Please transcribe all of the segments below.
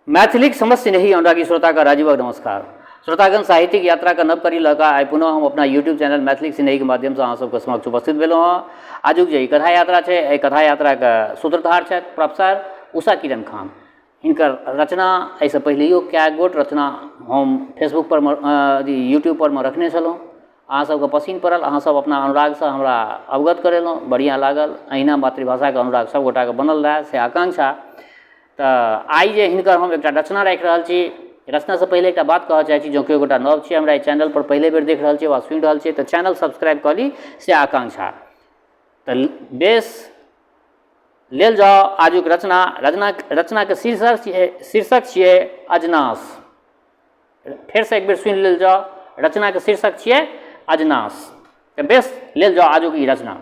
मैथिलीक समस्त नहीं अनुरागी श्रोता का राजीवक नमस्कार। श्रोतागण, साहित्यिक यात्रा का नव करी लगा आई पुनः हम अपना यूट्यूब चैनल मैथिलीक सिन्ही के माध्यम से अहाँ सबके समक्ष उपस्थित भेलहुँ हँ। आजुक जे कथा यात्रा है, एहि कथा यात्रा के सूत्रधार छथि प्रोफेसर उषा किरण खान। हिनकर रचना एहिसँ पहिलेयो कए गोट रचना हम फेसबुक पर यूट्यूब पर रखने छलहुँ। अहाँ सबके पसिन पड़ल, अहाँ सब अपना अनुराग से हमरा अवगत करेलहुँ, बढ़िया लागल। अहिना मातृभाषा के अनुराग सब गोटा के बनल रहे से आकांक्षा। तो आई जे हिनकर हम एक रचना राखि रहल छी। रचना से पहले एक बात कहऽ चाहै छी, जो केओ गोटा नव छी हमरा चैनल पर पहले बेर देख रहल छी वा सुनि रहल छी तो चैनल सब्सक्राइब कर ली से आकांक्षा। तो बेस लेल जाओ आजुक रचना के शीर्षक छियै अजनास। फिर से एक बेर सुनि लेल जाओ, रचना के शीर्षक छियै अजनास। तो बेस लेल जाओ आजुक ई रचना।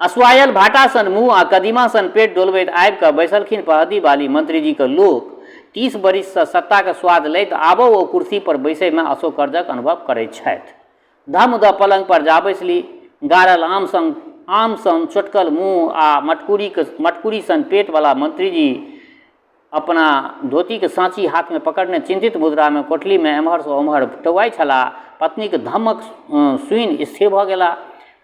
असवायल भाटा सन मुँह आ कदीमा सन पेट डोलबैत आबि कऽ बैसलखिन पहदी वाली मंत्री जी के लोक। 30 बरिस से सत्ता के स्वाद लैत आबो ओ कुर्सी पर बैसै में अशोकर्जक अनुभव करैत छथि। धम द पलंग पर जा बैसली। गारल आम सन चोटकल मुँह आ मटकुरी सन पेट वाला मंत्री जी अपना धोती के सांची हाथ में पकड़ने चिंतित मुद्रा में कोठली में एम्हर से ओम्हर टौआई छला। पत्नी के धमक सुनि स्थिर भऽ गेला।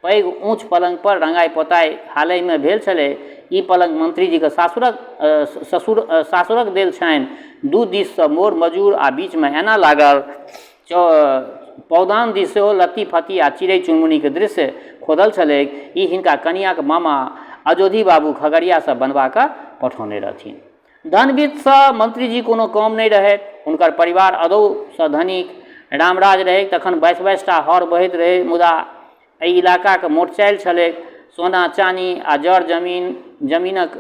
पैघ ऊँच पलंग पर रंगाई पोताई हालहि में भेल छलै। ई पलंग मंत्री जी के सासुरक देल छनि। दू दिस से मोर मजूर आ बीच में एना लागल पौदान दिस सेहो लत्ती फत्ती आ चिड़ै चुनमुनी के दृश्य खोदल छलै। ई हिनका कनिया के मामा अजोधी बाबू खगड़िया से बनवा कऽ पठौने रहथिन। धनवित्त से मंत्री जी कोनो कम नहीं रहे। हुनकर परिवार अदौ से धनिक रामराज रहे। तखन 22 टा हर बहैत रहे, मुदा एहि इलाका के मोटचाइल छलै। सोना चानी आ जड़ जमीनक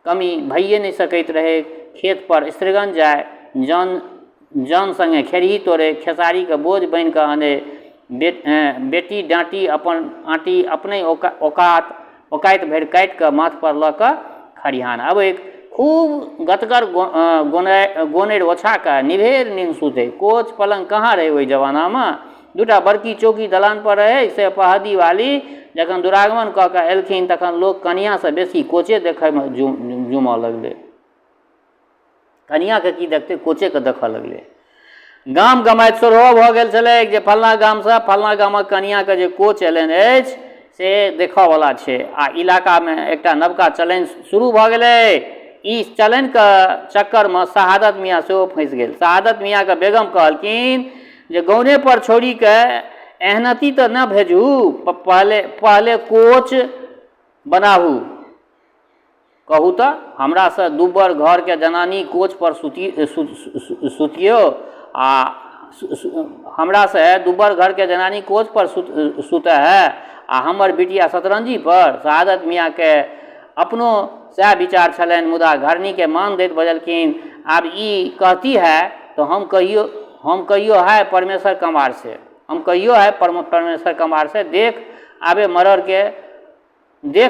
कमी भइए नहीं सकैत रहे। खेत पर स्त्रीगण जाए, जन संगे खेरही तोड़े, खेसारी के बोझ बनि कऽ आने। बेटी डाँटी अपन आँटी अपने औकात भरि काटि कऽ माथ पर लऽ कऽ खरिहान अबैत। खूब गतगर गोनेर ओछा कऽ निभेर नींद सुते। कोच पलंग कहाँ रहे ओहि जमाना में। दूटा बड़की चौकी दलान पर रहे से पहदी वाली जखन दुरागमन कऽ कऽ एलखिन तखन लोक कनिया से बेसी कोचे देखै में जुमऽ लगलै। कनिया के की देखते, कोचे के देखऽ लगलै। गाम गमाइत सोरहो भऽ गेल छलै जे फलना गाम से फलना गामक कनिया के जे कोच एलनि अछि से देखऽ वाला छै। आ इलाका में एकटा नवका चलन शुरू भऽ गेलै। ई चलन के चक्कर में शहादत मियाँ सेहो फंसि गेल। शहादत मियाँ के बेगम कहलखिन जे गौने पर छोड़ी के एहनती तो न भेजू, पहले कोच बनाहू। कहू तो हमरा से दुबर घर के जनानी कोच पर सुतियो आ हमरा से दुबर घर के जनानी कोच पर सुते है आ हमर बिटिया सतरंजी पर। शहादत मियाँ के अपनो सह विचार छलनि, मुदा घरनी के मान दैत बजलखिन, आब ई कहती है तो हम कहियो है परमेश्वर कमार से। हम कहियो है परमेश्वर कमार से। देख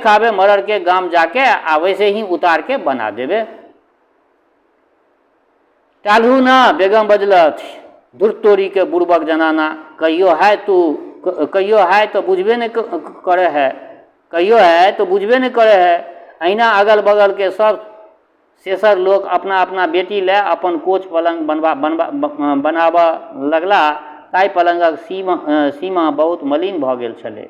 आवे मरर के गांव जाके आ वैसे ही उतार के बना देवे। टालू ना, बेगम बजलत, दुर्तोरी के बुड़बक जनाना। कहियो है तो बुझबे नहीं करे है। कहियो है तो बुझबे नहीं करे है। अहिना अगल बगल के सब शेषर लोग अपना अपना बेटी ले अपन कोच पलंग बनाबऽ लगला। ताहि पलंगक सीमा बहुत मलिन भऽ गेल छलै,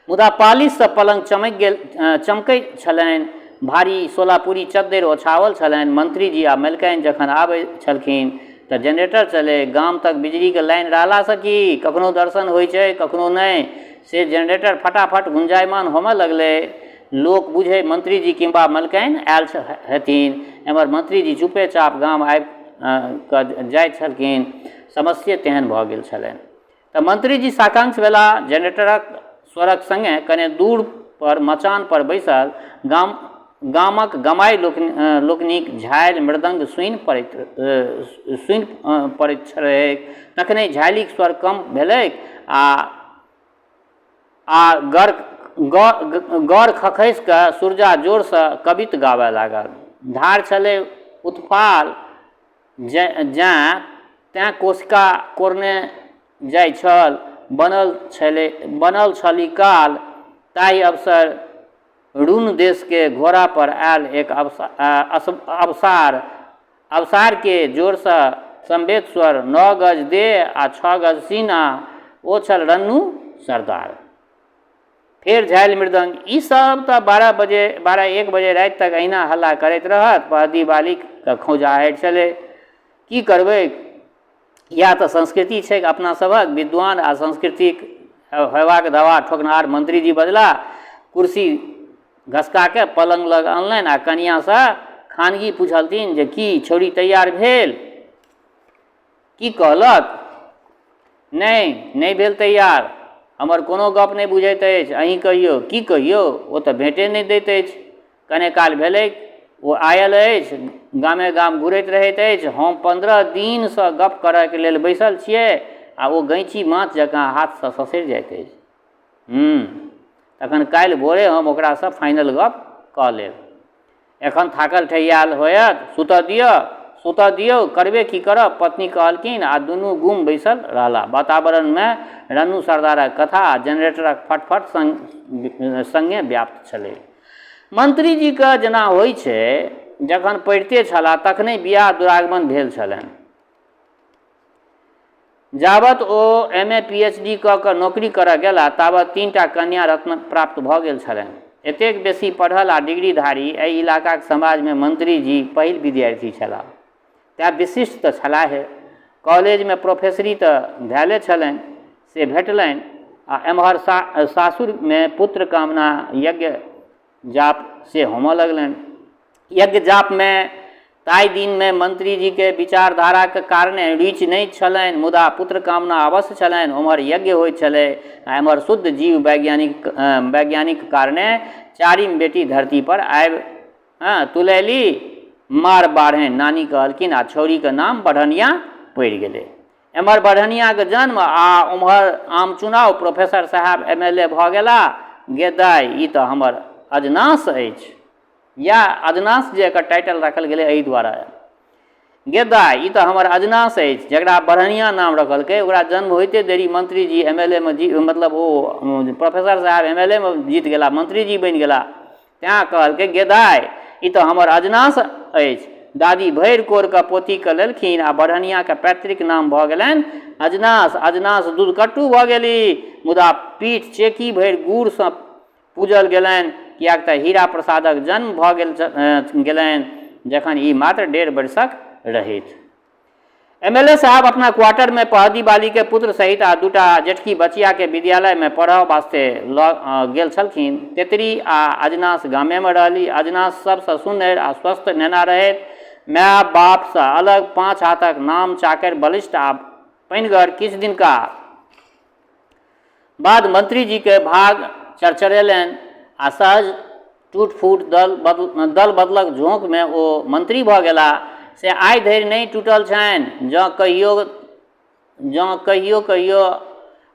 मुदा पालिश से पलंग चमकैत छलनि। भारी सोलापुरी चद्दरि ओछाओल छलनि। मंत्री जी आ मलिकाइन जखन आबै छलखिन तऽ जनरेटर चले। गाम तक बिजली के लाइन रहला से कि कखनो दर्शन होइ छै कखनो नहीं। से जनरेटर फटाफट गुंजायमान होमऽ लगलै। लोक बुझे मंत्री जी किंबा मलिकाइन आयल हेथिन। एम्हर मंत्री जी चुपे चाप गाम आबि कऽ जाइत छलखिन। समस्ये तेहन भऽ गेल छलनि। तऽ मंत्री जी साकांक्ष भेला। जनरेटरक स्वरक संगे कने दूर पर मचान पर बैसल गामक गमाई लोकनिक झालि मृदंग सुनि पड़ैत छलैक। तखने झालिक स्वर कम भेलैक आ गौर खखसि कऽ सूरजा जोर से कवित गाबय लागल। धार छलै उत्पाल तें कोशिका कोरने जाइ छल। बनल छली काल, ताहि अवसर रून देश के घोड़ा पर आयल एक अवसार के जोर से संवेद स्वर 9 गज देह आ 6 गज सीना ओ छल रन्नू सरदार। फिर झालि मृदंग ई सब तो 12-1 बजे रात तक अहिना हल्ला करैत रहत। पहदी बालिक के खौंझाहट छलै। की करबै, या तो संस्कृति छै अपना सबक। विद्वान आ सांस्कृतिक हेबाक दवा ठोकनार मंत्री जी बजला। कुर्सी घसका के पलंग लग अनलनि आ कनिया से खानगी पूछलथिन जे की छौड़ी तैयार भेल? की कहलक? नहीं भेल तैयार। हमर कोनो गप नहीं बुझैत अछि। अहीं कहियौ। की कहियौ? ओ तऽ भेंटे नहीं दैत अछि। कने काल भेलै ओ आयल अछि, गामे गाम घुरैत रहैत अछि। हम 15 दिन से गप करय के लेल बैसल छियै आ ओ गैंची माछ जकाँ हाथ से ससरि जाइत अछि। तखन काल्हि भोरे हम ओकरा से फाइनल गप कऽ लेब। एखन थाकल ठहियाल होयत, सुतऽ दियौ, करबे की करब, पत्नी कहलखिन आ दुनू गुम बैसल रहला। वातावरण में रन्नू सरदारक कथा आ जनरेटरक फटफट संगे व्याप्त छलै। मंत्री जी के जेना होइ छै, जखन पढ़िते छलाह तखने बियाह दुरागमन भेल छलनि। जाबत ओ MA PhD कऽ कऽ नौकरी करऽ गेला ताबत 3टा कन्या रत्न प्राप्त भऽ गेल छलनि। एतेक बेसी पढ़ल आ डिग्रीधारी एहि इलाकाक समाज में मंत्री जी पहिल विद्यार्थी छलाह। तेँ विशिष्ट तऽ छलाहे। कॉलेज में प्रोफेसरी तऽ भेले छलनि से भेटलनि आ एम्हर सासुर में पुत्र कामना यज्ञ जाप से होमऽ लगलनि। यज्ञ जाप में ताई दिन में मंत्री जी के विचारधारा के कारणे रुचि नहीं छलनि, मुदा पुत्र कामना अवश्य छलनि। उम्हर यज्ञ होइत छलै आ एम्हर शुद्ध जीव वैज्ञानिक कारणे चारिम बेटी धरती पर आबि तुलैली। मार बाढ़नि नानी कहलखिन आ छौड़ी के नाम बढ़निया पड़ि गेलै। एम्हर बढ़निया के जन्म आ उम्हर आम चुनाव। प्रोफेसर साहब MLA भऽ गेला। गेदाइ ई तऽ हमर अजनास अछि। या अजनास जे एकर टाइटल रखल गेलै एहि दुआरे। गेदाइ ई तऽ हमर अजनास अछि। जकरा बढ़निया नाम रखलकै ओकरा जन्म होइते देरी मंत्री जी MLA में मतलब ओ प्रोफेसर साहब MLA में जीत गेला, मंत्री जी बनि गेला। तेँ कहलकै गेदाइ ई तऽ हमर अजनास अछि। दादी भरि कोर के पोथी के लेलखिन आ बढ़निया के पैतृक नाम भऽ गेलनि अजनास। अजनास दूध कट्टू भऽ गेली, मुदा पीठ चेकी भरि गुड़ सँ पूजल गेलनि, किएक तऽ हीरा प्रसादक जन्म भऽ गेलनि जखन ई मात्र 1.5 वर्षक रहैथ। MLA साहब अपना क्वार्टर में पहदी बाली के पुत्र सहित आ 2टा जेठकी बचिया के विद्यालय में पढ़ऽ वास्ते गेल छलखिन। तेतरी आ अजनास गामे में रहली। अजनास सबसँ सुन्दर आ स्वस्थ नेना रहैत। माय बाप से अलग 5 हाथक नाम चाकर बलिष्ठ आ पैनगर। किछु दिनका बाद मंत्री जी के भाग चरचरेलनि आ सहज टूट फूट दल बदलक झोंक में ओ मंत्री भऽ गेला। से आइ धरि नहीं टूटल छनि। जँ कहियो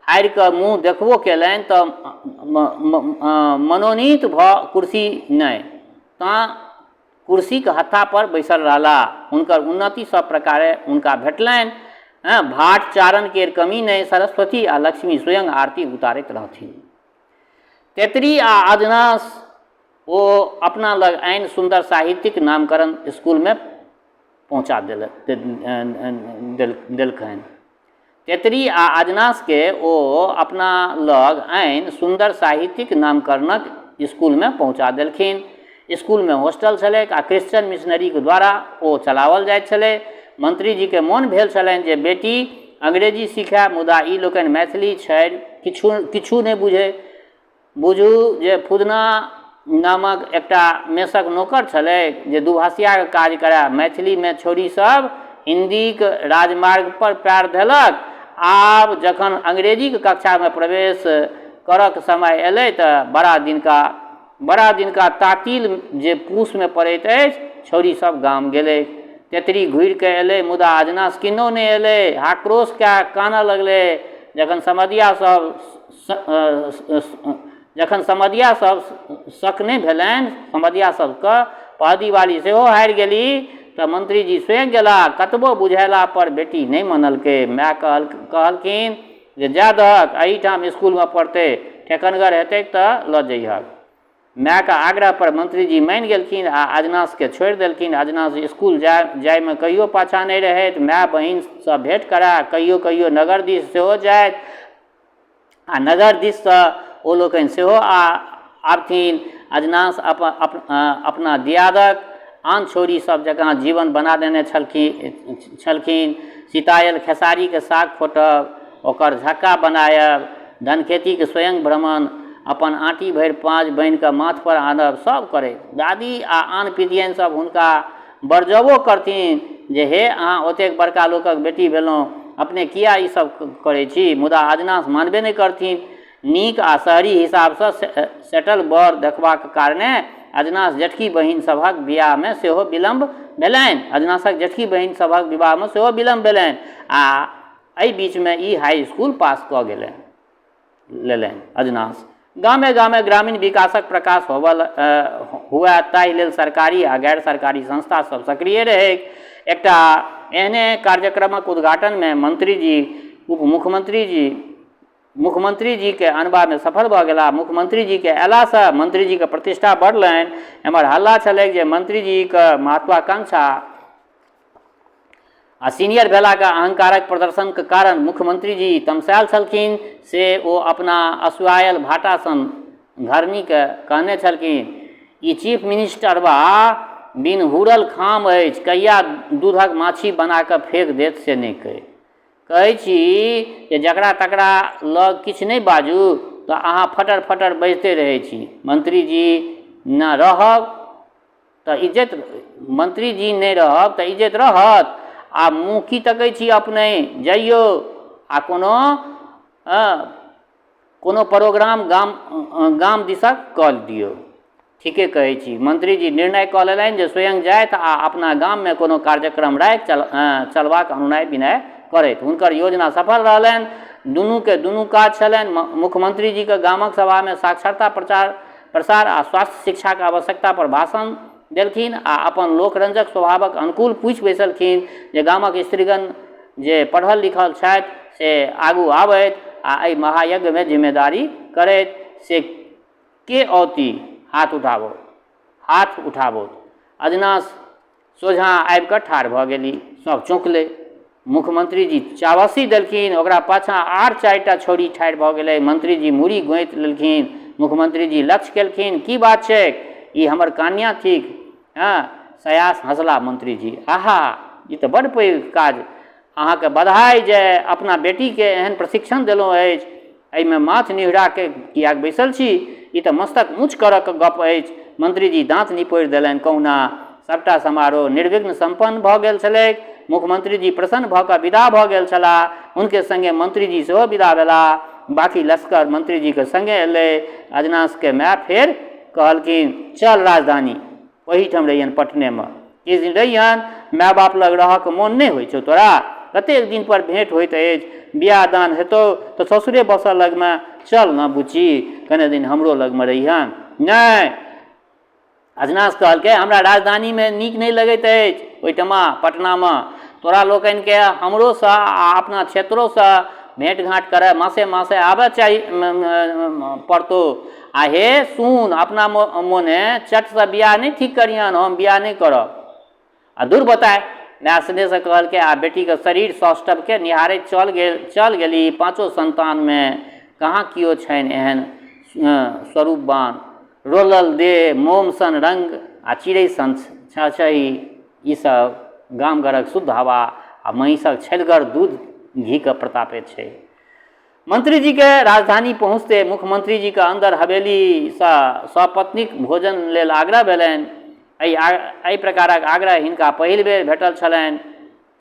हारि कऽ मुँह देखबो केलनि तऽ मनोनीत भऽ कुर्सी नहि तऽ कुर्सी के हत्था पर बैसल रहला। हुनकर उन्नति सब प्रकारे हुनका भेटलनि। भाट चारण केर कमी नहीं। सरस्वती आ लक्ष्मी स्वयं आरती उतारैत रहथिन। तेतरी आ अजनास ओ अपना लग आनि सुंदर साहित्यिक नामकरण स्कूल में पहुँचा देलखनि। तेतरी आ अजनास के ओ अपना लग आनि सुंदर साहित्यिक नामकरणक स्कूल में पहुँचा देलखिन। स्कूल में हॉस्टल छलै आ क्रिश्चियन मिशनरी के द्वारा ओ चलावल जाइत छलै। मंत्री जी के मोन भेल छलनि जे बेटी अंग्रेजी सीखय, मुदा ई लोकनि मैथिली छाड़ि किछु नहि बुझू जे फुदना नामक एकटा मेसक नौकर छलै जे दुभाषिया के काज करय। मैथिली में छोड़ी सब हिंदी के राजमार्ग पर पैर धेलक। आब जखन अंग्रेजी के कक्षा में प्रवेश करक समय एलै तऽ बड़ा दिनका तातील जे पूस में पड़ैत अछि, छौड़ी सब गाम गेलै। तेतरी घुरि के एलै, मुदा अजनास किन्नो नहि एलै। आक्रोश कए कानऽ लगलै। जखन समधिया सब शक नहि भेलनि समधिया सबके पहदी वाली सेहो हारि गेली तऽ मंत्री जी स्वयं गेला। कतबो बुझेला पर बेटी नहीं मनलकै। माय कहलखिन जे जा दहक, एहिठाम स्कूल में पढ़तै, ठेकनगर हेतै तऽ लऽ जइहक। मायके आग्रह पर मंत्री जी मानि गेलखिन आ अजनासके छोड़ि देलखिन। अजनास स्कूल जायमे कहियो पाछा नहि रहैत, माय बहिनसँ भेँट करा, कहियो कहियो नगर दिस सेहो जाइत आ नगर दिससँ ओ लोकनि सेहो आबथिन। अजनास अपना दियादक आन छोरी सब जकाँ जीवन बना देने छलखिन। सितायल खेसारीके साग खोटब, ओकर झक्का बनायब, धनखेतीके स्वयं भ्रमण, अपन आँटी भरि पाँच बहिनके माथपर आनब, सब करैत। दादी आ आन पितियन सब हुनका बरजबो करथिन जे हे अहाँ ओतेक बड़का लोकक बेटी भेलहुँ, अपने किया ई सब करै छी, मुदा अजनास मानबे नहि करथिन। नीक आ शहरी हिसाबसँ सेटल बर देखबाक कारणे अजनास जेठकी बहिन सभक विवाहमे सेहो विलम्ब भेलनि। अजनासक जेठकी बहिन सभक विवाहमे सेहो विलम्ब भेलनि आ एहि बीचमे ई हाई स्कूल पास कऽ लेलनि। अजनास गामे गामे ग्रामीण विकासक प्रकाश हुए, ताहि लेल सरकारी आ गैर सरकारी संस्था सब सक्रिय रहै। एकटा एहने कार्यक्रमक उद्घाटनमे मुख्यमंत्री जी के अनबामे सफल भऽ गेला। मुख्यमंत्री जी के अयलासँ मंत्री जी के प्रतिष्ठा बढ़लनि। एम्हर हल्ला छलै जे मंत्री जी के महत्वाकांक्षा आ सीनियर भेलाके अहंकारक प्रदर्शनके कारण मुख्यमंत्री जी तमसायल छलखिन से ओ अपना असुआयल भाटा सन घरनीके कहने छलखिन, ई चीफ मिनिस्टर बा बिन हुरल खाम अछि, कहिया दूधक माछी बना कऽ फेंक देत से नहि कहै छी जे जकरा तकरा लग किछु नहि बाजू तऽ अहाँ फटर फटर बजते रहै छी। मंत्री जी न रहब तऽ इज्जत, मंत्री जी नहि रहब तऽ इज्जत रहत। आ मुँह की तकै छी अपने, जइयो आ कोनो प्रोग्राम गाम दिसक कऽ दियौ। ठीके कहै छी। मंत्री जी निर्णय कऽ लेलनि जे स्वयं जाइत आ अपना गाममे कोनो कार्यक्रम राखि चलबाक अनुनय विनय करैत। हुनकर योजना सफल रहलनि। दुनू काज छलनि। मुख्यमंत्री जी के गामक सभामे साक्षरता प्रसार आ स्वास्थ्य शिक्षाके आवश्यकता पर भाषण देलखिन आ अपन लोकरंजक स्वभावक अनुकूल पूछि बैसलखिन जे गामक स्त्रीगण जे पढ़ल लिखल छथि से आगू आबैत आ एहि महायज्ञमे जिम्मेदारी करैत, से के औती हाथ उठाबो। अजनास सोझाँ आबि कऽ ठाढ़ भऽ गेली। सब चौंकलै। मुख्यमंत्री जी चावसी देलखिन, ओकरा पाछाँ आर 4टा छोरी ठाढ़ भऽ गेलै। मंत्री जी मुड़ी गोति लेलखिन। मुख्यमंत्री जी लक्ष्य केलखिन, की बात छै, ई हमर कन्या थिक। सयास हंसला मंत्री जी, आहा ई तऽ बड़ पैघ काज, अहाँके बधाई जे अपना बेटीके एहन प्रशिक्षण देलहुँ अछि। एहिमे माथ निहुरा के कियाक बैसल छी, ई तऽ मस्तक ऊँच करऽ के गप अछि। मंत्री जी दाँत निपोड़ि देलनि। कहुना सबटा समारोह निर्विघ्न संपन्न भऽ गेल छलैक। मुख्यमंत्री जी प्रसन्न भऽ कऽ विदा भऽ गेल छलाह। हुनके संगे मंत्री जी सेहो विदा भेलाह। बाकी लश्कर मंत्री जी के संगे एलै। अजनास के माय फेर कहलखिन, चल राजधानी, ओहीठाम रहियन पटनेमे। किछु दिन रहियन, माय बाप लग रहऽके मोन नहि होइ छौ तोरा, कतेक दिन पर भेंट होइत अछि, बियाह दान हेतौ तऽ ससुरे बसऽ लगमे, चल न बुच्ची कने दिन हमरो लगमे रहियन। नहि, अजनास कहलकै, हमरा राजधानीमे नीक नहि लगैत अछि, ओहिठमा पटनामे तोरा लोकनिके हमरोसँ आ अपना क्षेत्रोसँ भेँट घाँट करय मासे मासे आबय पड़तौ। आ हे सुन, अपना मोने चटसँ बियाह नहि ठीक करियन, हम बियाह नहि करब। आ दूर बताए, माय स्नेहसँ कहलकै आ बेटीके शरीर सौष्ठवके निहारैत चल गेली। 5 संतानमे कहाँ किओ छनि एहन स्वरूपवान, रोलल देह, मोम सन रंग आ चिड़ै सन छछही। ईसब गाम घरक शुद्ध हवा आ महिषक छलगर दूध घीके प्रतापे छै। मंत्री जी के राजधानी पहुँचते मुख्यमंत्री जी के अंदर हवेलीसँ सपत्नीक भोजन लेल आग्रह भेलनि। एहि प्रकारक आग्रह हिनका पहिल बेर भेटल छलनि।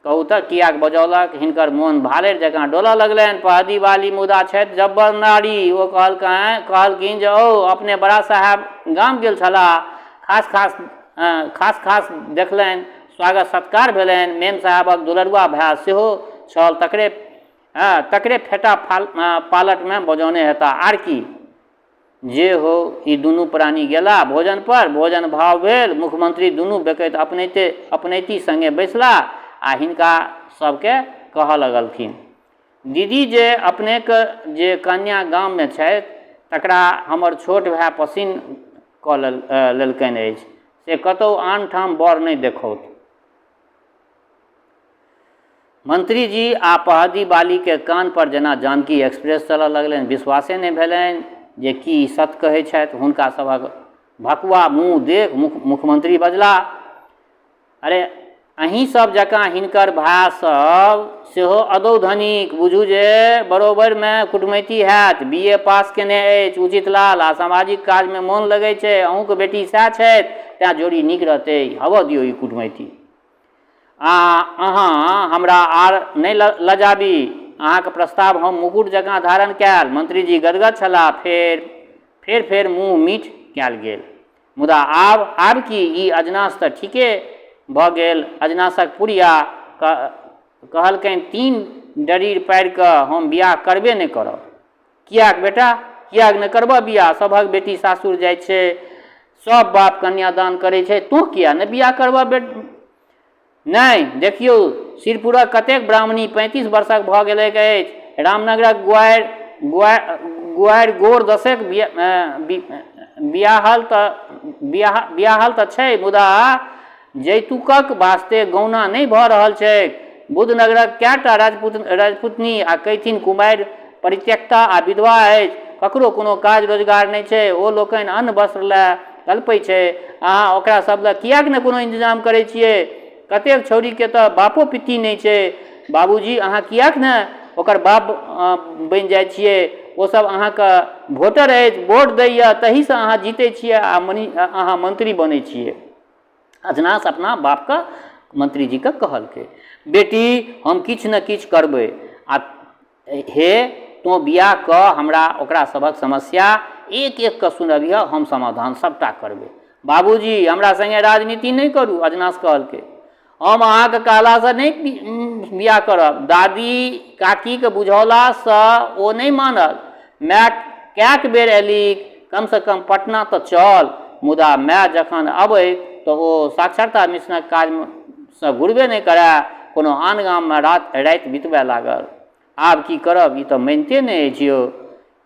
कहू तऽ कियाक बजौलक, हिनकर मोन भालैर जकाँ डोलऽ लगलनि। पहदी वाली मुदा छथि जब्बर नारी। ओ कहलखिन जे ओ अपने बड़ा साहब गाम गेल छलाह, खास देखलनि, स्वागत सत्कार भेलनि। मेम साहबक दुलरुआ भाय सेहो छल, तकरे फेटा पालटमे बजौने हेता। आर की जे हो, ई दुनू प्राणी गेला भोजन पर, भोजन भाव भेल। मुख्यमंत्री दुनू बेकैत अपनैती संगे बैसला आ हिनका सबके कहऽ लगलखिन, दीदी जे अपनेक जे कन्या गाममे छथि तकरा हमर छोट भाय पसिन लेलकनि अछि, से कतहु आन ठाम बर नहि देखौत। मंत्री जी आ पहदी बाली के कान पर जेना जानकी एक्सप्रेस चलऽ लगलनि। विश्वासे नहि भेलनि जे की सत कहै छथि। हुनका सभक भकुआ मुँह देख मुख्यमंत्री बजला, अरे अहीं सब जकाँ हिनकर भाइ सब सेहो अदौ धनिक, बुझू जे बरोबरमे कुटमैती हैत, BA पास केने अछि उचित लाल आ सामाजिक काजमे मोन लगै छै, अहूँके बेटी सएह छथि, तेँ जोड़ी नीक रहतै, हवऽ दियौ ई कुटमैती। अहाँ हमरा आर नहि लजाबी, अहाँके प्रस्ताव हम मुकुट जकाँ धारण कयल। मंत्री जी गदगद छलाह। फेर मुँह मीठ कयल गेल। मुदा आब की ई अजनास तऽ ठीके भऽ गेल। अजनासक पुरिया कहलकनि 3 डरीर पारि कऽ हम बियाह करबे नहि करब। कियाक बेटा, कियाक नहि करबह बियाह? सभक बेटी सासुर जाइ छै, सब बाप कन्यादान करै छै, तू किया नहि बियाह करबह? नहि देखियौ, सिरपुरक कतेक ब्राह्मणी 35 वर्षक भऽ गेल अछि। रामनगरक गुआरि गोर 10क बियाहल तऽ छै, मुदा जैतुकक वास्ते गौना नहि भऽ रहल छै। बुधनगरक कएटा राजपुतनी आ कैथिन कुमारि परित्यक्ता आ विधवा अछि, ककरो कोनो काज रोजगार नहि छै, ओ लोकनि अन्न वस्त्र लए कल्पै छै, अहाँ ओकरा सब लए कियाक ने कोनो इंतजाम करै छियै? कतेक छौड़ीके तऽ बापो पित्ती नहि छै। बाबूजी अहाँ कियाक ने ओकर बाप बनि जाइ छियै? ओ सब अहाँके वोटर अछि, वोट दैए, तहीसँ अहाँ जीतै छियै आ अहाँ मंत्री बनै छियै। अजनास अपना बापके मंत्री जीके कहलकै, बेटी हम किछु ने किछु करबै, आ हे तोँ बियाह कऽ हमरा ओकरा सभक समस्या एक कऽ सुनबिह, हम समाधान सबटा करबै। बाबूजी हमरा संगे राजनीति नहि करू, अजनास कहलकै, हम अहाँके कहलासँ नहि बियाह करब। दादी काकीके बुझौलासँ ओ नहि मानल। माय कएक बेर अयली, कमसँ कम पटना तऽ चल। मुदा माय जखन अबै तऽ ओ साक्षरता मिशनक काजसँ घुरबे नहि करय, कोनो आन गाममे राति बितबय लागल। आब की करब, ई तऽ मानिते नहि अछि यौ।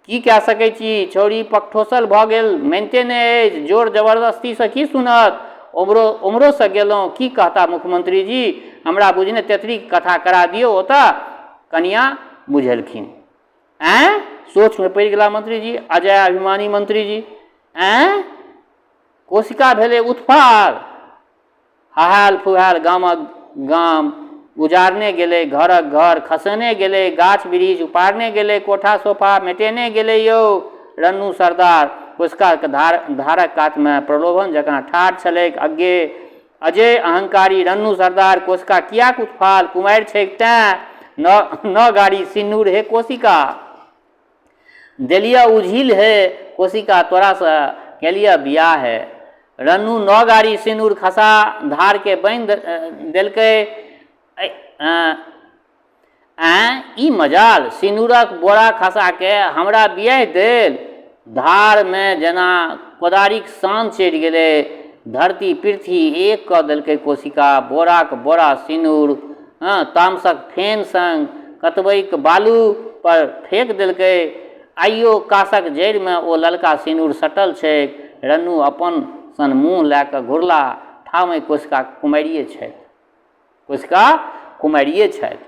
की कए सकै छी, छौड़ी पकठोसल भऽ गेल, मानिते नहि अछि, जोर जबरदस्तीसँ की सुनत? उम्हरोसँ गेलहुँ, की कहता मुख्यमंत्री जी? हमरा बुझने तेतरीके कथा करा दियौ ओतऽ। कनिया बुझेलखिन। सोचमे पड़ि गेला मंत्री जी, अजय अभिमानी मंत्री जी। कोशिका भेलै उत्पाद, हहाल फुहाल गामक गाम उजारने गेलै, घरक घर खसेने गेलै, गाछ वृक्ष उपाड़ने गेलै, कोठा सोफा मेटेने गेलै यौ। रन्नू सरदार कोशिकाके धारक कातमे प्रलोभन जकाँ ठाढ़ छलैक। अजय अहंकारी रन्नू सरदार कोशिका कियाक उत्फाल, कुमारि छैक तेँ न गाड़ी सिन्नूर हे कोशिका, देलिया उझिल हे कोशिका, तोरासँ केलिया बियाह है। रन्नू 9 गाड़ी सिन्दूर खसा धारके बान्हि देलकै। ई मजाल, सिन्दूरक बोरा खसाके हमरा बियाह देल। धारमे जेना कोदारिक सान चढ़ि गेलै। धरती पृथ्वी एक कऽ देलकै कोशिका। बोराक बोरा सिन्दूर तामसक फेन संग कतबैक बालू पर फेंक देलकै। आइयो कासक जड़िमे ओ ललका सिन्दूर सटल छैक। रन्नू अपन सन मुँह लए कऽ घुरला, ठामै कोशिका कुमारिये छथि। कोशिका कुमारिये छथि।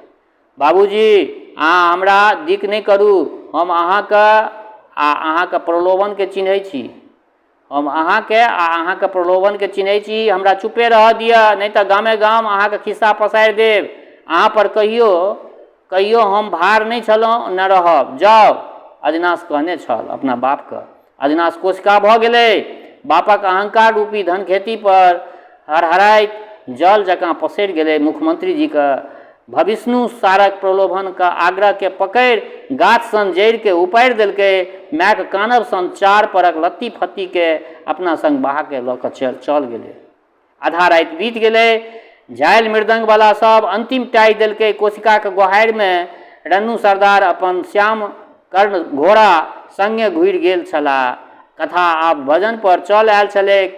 बाबूजी अहाँ हमरा दिक नहि करू, हम अहाँके प्रलोभनके चिन्है छी। हम अहाँके प्रलोभनके चिन्है छी। हमरा चुपे रहऽ दिअ, नहि तऽ गामे गाम अहाँके खिस्सा पसारि देब। अहाँ पर कहियो हम भार नहि छलहुँ न रहब। जाउ, अजनास कहने छल अपना बापके। अजनास कोशिका भऽ गेलै। बापक अहंकार रूपी धन खेती पर हरहराइत जल जकाँ पसरि गेलै। मुख्यमंत्री जीके भविष्णु सारक प्रलोभनके आग्रहके पकड़ि गाछ सन जड़िके उपाड़ि देलकै। मायके कानब सन 4 परक लत्ती फत्तीके अपना संग बहाके लऽ कऽ चल गेलै। आधा राति बीत गेलै। झालि मृदंगवला सब अंतिम टाइ देलकै कोशिकाके गोहारिमे। रन्नू सरदार अपन श्याम कर्ण घोड़ा संगे घुरि गेल छलाह। कथा आब भजन पर चल आयल छलैक।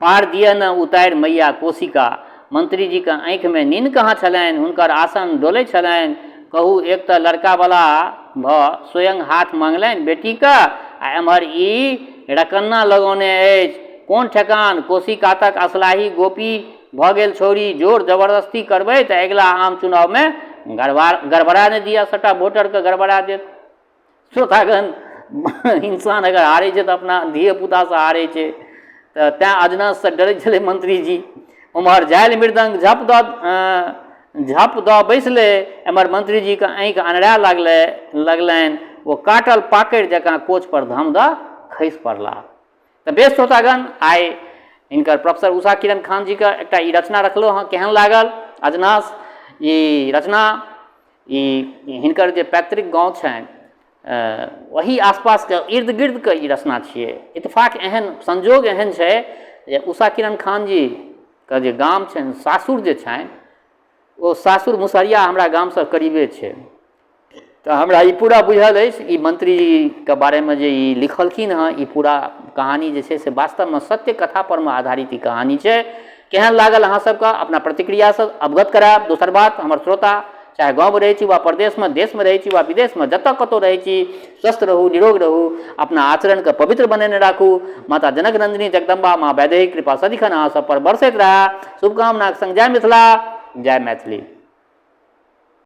पार दिअ न उतारि मैया कोशिका। मंत्री जीके आँखिमे नींद कहाँ छलनि, हुनकर आसन डोलै छलनि। कहू, एक तऽ लड़कावला भऽ स्वयं हाथ मांगलनि बेटीके, आ एम्हर ई रकन्ना लगौने अछि, कोन ठेकान कोसी कातक असलाही गोपी भऽ गेल छौरी, जोर जबरदस्ती करबै तऽ अगिला आम चुनावमे गड़बड़ा नहि दिया, सबटा वोटरके गड़बड़ा देत। श्रोतागण, इंसान अगर हारै छै तऽ अपना धिये पुतासँ हारै छै, तऽ तैँ अजनससँ डरै छलै मंत्री जी। उम्हर झालि मृदंग झप दऽ बैसले, एम्हर मंत्री जीके आँखि अनरा लगलनि, ओ काटल पाकड़ि जकाँ कोच पर धम दऽ खसि पड़लाह। तऽ बेस श्रोतागण, आइ हिनकर प्रोफेसर उषा किरण खान जी के एकटा ई रचना रखलहुँ हँ, केहन लागल अजनस ई रचना? ई हिनकर जे पैतृक गाँव छनि वही आसपासके इर्द गिर्दके ई रचना छियै। इतफाक एहन संजोग एहन छै जे उषा किरण खान जीके जे गाम छनि, सासुर जे छनि, ओ सासुर मुसहरिया हमरा गामसँ करीबे छै। तऽ हमरा ई पूरा बुझल अछि, ई मंत्रीके बारेमे जे ई लिखलखिन हँ, ई पूरा कहानी जे छै से वास्तवमे सत्य कथा परमे आधारित ई कहानी छै। केहन लागल अहाँ सबके अपना प्रतिक्रियासँ अवगत करायब। दोसर बात, हमर श्रोता चाहे गाँवमे रहै छी वा प्रदेशमे, देशमे रहै छी वा विदेशमे, जतऽ कतौ रहै छी, स्वस्थ रहू, निरोग रहू, अपना आचरणके पवित्र बनेने राखू। माता जनक नंदिनी जगदम्बा माँ वैदेही कृपा सदिखन अहाँ सब पर बरसैत रहै। शुभकामनाक संग जय मिथिला, जय मैथिली।